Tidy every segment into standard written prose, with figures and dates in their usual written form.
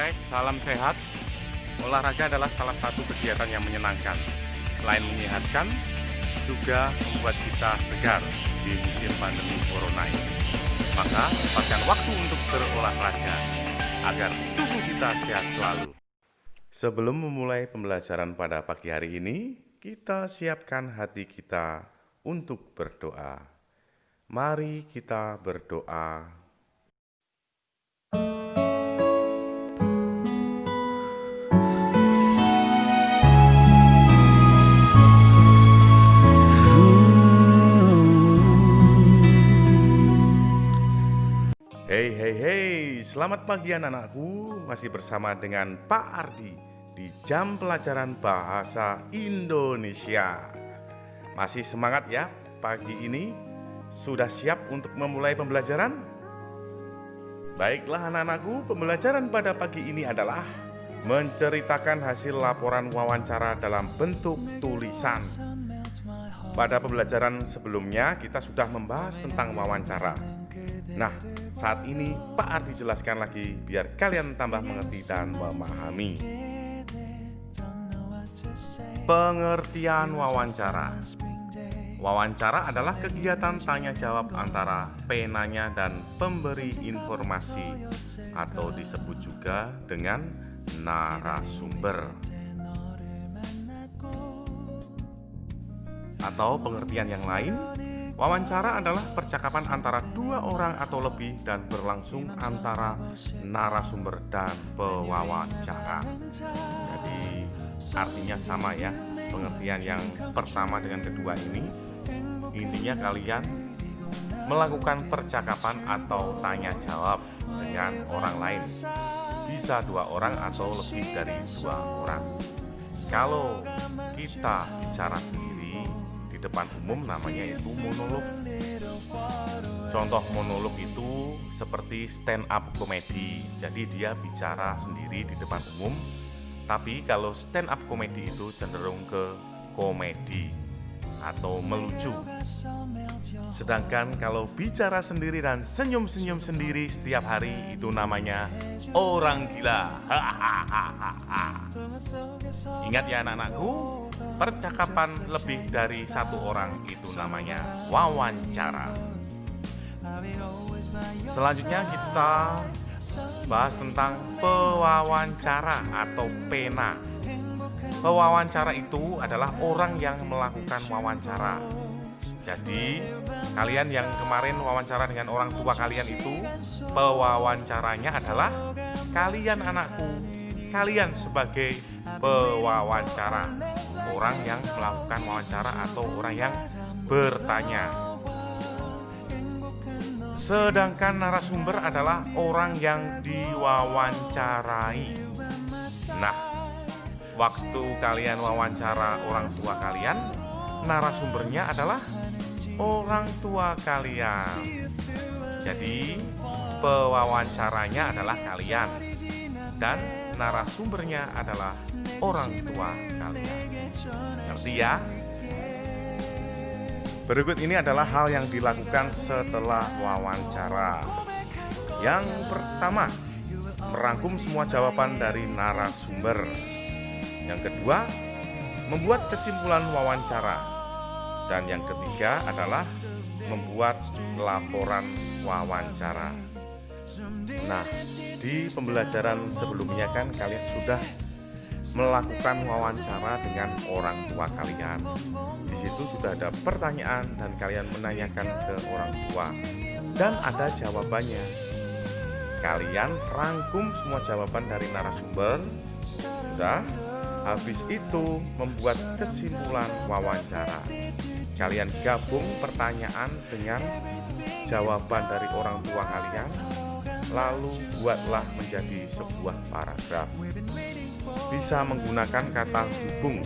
guys, salam sehat. Olahraga adalah salah satu kegiatan yang menyenangkan. Selain menyehatkan, juga membuat kita segar di musim pandemi corona ini. Maka, sempatkan waktu untuk berolahraga agar tubuh kita sehat selalu. Sebelum memulai pembelajaran pada pagi hari ini, kita siapkan hati kita untuk berdoa. Mari kita berdoa. Hey, selamat pagi anak-anakku. Masih bersama dengan Pak Ardi di jam pelajaran bahasa Indonesia. Masih semangat ya pagi ini? Sudah siap untuk memulai pembelajaran? Baiklah anak-anakku, pembelajaran pada pagi ini adalah menceritakan hasil laporan wawancara dalam bentuk tulisan. Pada pembelajaran sebelumnya kita sudah membahas tentang wawancara. Nah, saat ini Pak Ardi jelaskan lagi biar kalian tambah mengerti dan memahami. Pengertian wawancara. Wawancara adalah kegiatan tanya jawab antara penanya dan pemberi informasi, atau disebut juga dengan narasumber. Atau pengertian yang lain, wawancara adalah percakapan antara dua orang atau lebih dan berlangsung antara narasumber dan pewawancara. Jadi artinya sama ya, pengertian yang pertama dengan kedua ini. Intinya kalian melakukan percakapan atau tanya jawab dengan orang lain. Bisa dua orang atau lebih dari dua orang. Kalau kita bicara sendiri di depan umum namanya itu monolog. Contoh monolog itu seperti stand up komedi. Jadi dia bicara sendiri di depan umum. Tapi kalau stand up komedi itu cenderung ke komedi atau melucu. Sedangkan kalau bicara sendiri dan senyum-senyum sendiri setiap hari itu namanya orang gila. Ingat ya anak-anakku, percakapan lebih dari satu orang itu namanya wawancara. Selanjutnya kita bahas tentang pewawancara atau pena. Pewawancara itu adalah orang yang melakukan wawancara. Jadi, kalian yang kemarin wawancara dengan orang tua kalian itu, pewawancaranya adalah kalian anakku. Kalian sebagai pewawancara, orang yang melakukan wawancara atau orang yang bertanya. Sedangkan narasumber adalah orang yang diwawancarai. Nah, waktu kalian wawancara orang tua kalian, narasumbernya adalah orang tua kalian. Jadi, pewawancaranya adalah kalian dan narasumbernya adalah orang tua kalian. Ngerti ya? Berikut ini adalah hal yang dilakukan setelah wawancara. Yang pertama, merangkum semua jawaban dari narasumber. Yang kedua, membuat kesimpulan wawancara. Dan yang ketiga adalah membuat laporan wawancara. Nah, di pembelajaran sebelumnya kan kalian sudah melakukan wawancara dengan orang tua kalian. Di situ sudah ada pertanyaan dan kalian menanyakan ke orang tua dan ada jawabannya. Kalian rangkum semua jawaban dari narasumber. Sudah. Habis itu membuat kesimpulan wawancara. Kalian gabung pertanyaan dengan jawaban dari orang tua kalian, lalu buatlah menjadi sebuah paragraf. Bisa menggunakan kata hubung,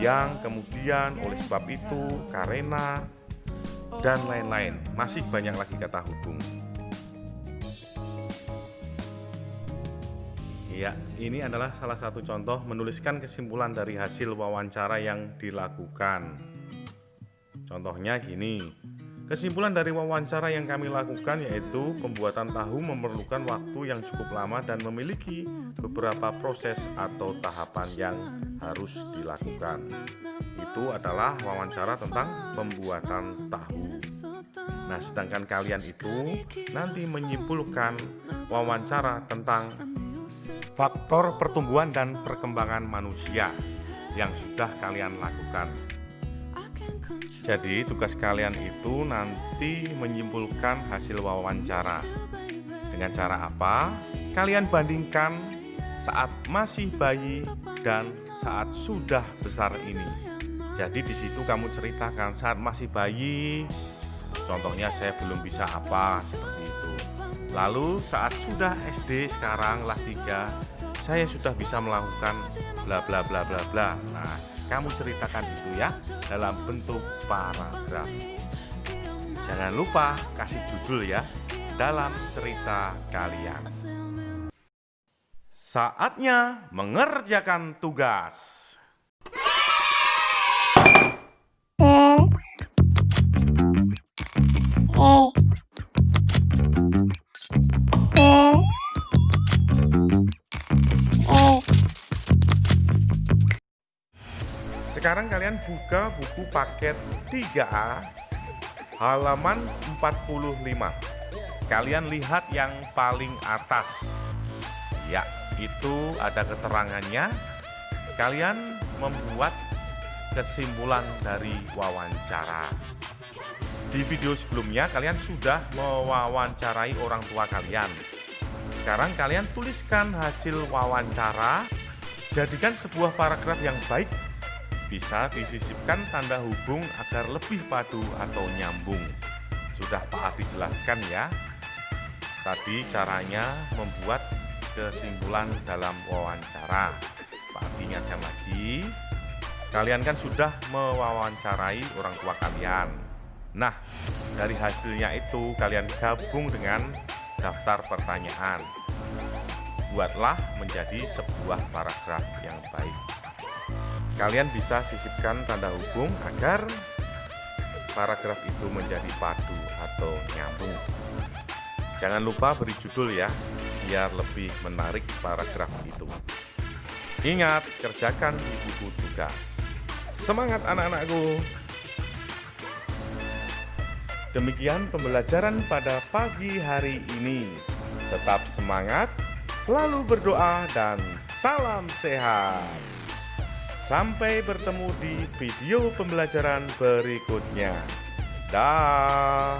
yang, kemudian, oleh sebab itu, karena, dan lain-lain. Masih banyak lagi kata hubung. Ya, ini adalah salah satu contoh menuliskan kesimpulan dari hasil wawancara yang dilakukan. Contohnya gini, Kesimpulan dari wawancara yang kami lakukan yaitu pembuatan tahu memerlukan waktu yang cukup lama dan memiliki beberapa proses atau tahapan yang harus dilakukan. Itu adalah wawancara tentang pembuatan tahu. Nah, sedangkan kalian itu nanti menyimpulkan wawancara tentang faktor pertumbuhan dan perkembangan manusia yang sudah kalian lakukan. Jadi tugas kalian itu nanti menyimpulkan hasil wawancara. Dengan cara apa? Kalian bandingkan saat masih bayi dan saat sudah besar ini. Jadi di situ kamu ceritakan saat masih bayi, contohnya saya belum bisa apa seperti itu. Lalu saat sudah SD sekarang kelas 3, saya sudah bisa melakukan bla bla bla bla bla. Nah, kamu ceritakan itu ya dalam bentuk paragraf. Jangan lupa kasih judul ya dalam cerita kalian. Saatnya mengerjakan tugas. Sekarang kalian buka buku paket 3A halaman 45. Kalian lihat yang paling atas. Ya, itu ada keterangannya. Kalian membuat kesimpulan dari wawancara. Di video sebelumnya kalian sudah mewawancarai orang tua kalian. Sekarang kalian tuliskan hasil wawancara, jadikan sebuah paragraf yang baik. Bisa disisipkan tanda hubung agar lebih padu atau nyambung. Sudah Pak Ardi jelaskan ya. Tadi caranya membuat kesimpulan dalam wawancara. Pak Ardi ingatkan lagi. Kalian kan sudah mewawancarai orang tua kalian. Nah, dari hasilnya itu kalian gabung dengan daftar pertanyaan. Buatlah menjadi sebuah paragraf yang baik. Kalian bisa sisipkan tanda hubung agar paragraf itu menjadi padu atau nyambung. Jangan lupa beri judul ya, biar lebih menarik paragraf itu. Ingat, kerjakan di buku tugas. Semangat anak-anakku! Demikian pembelajaran pada pagi hari ini. Tetap semangat, selalu berdoa, dan salam sehat. Sampai bertemu di video pembelajaran berikutnya. Dah.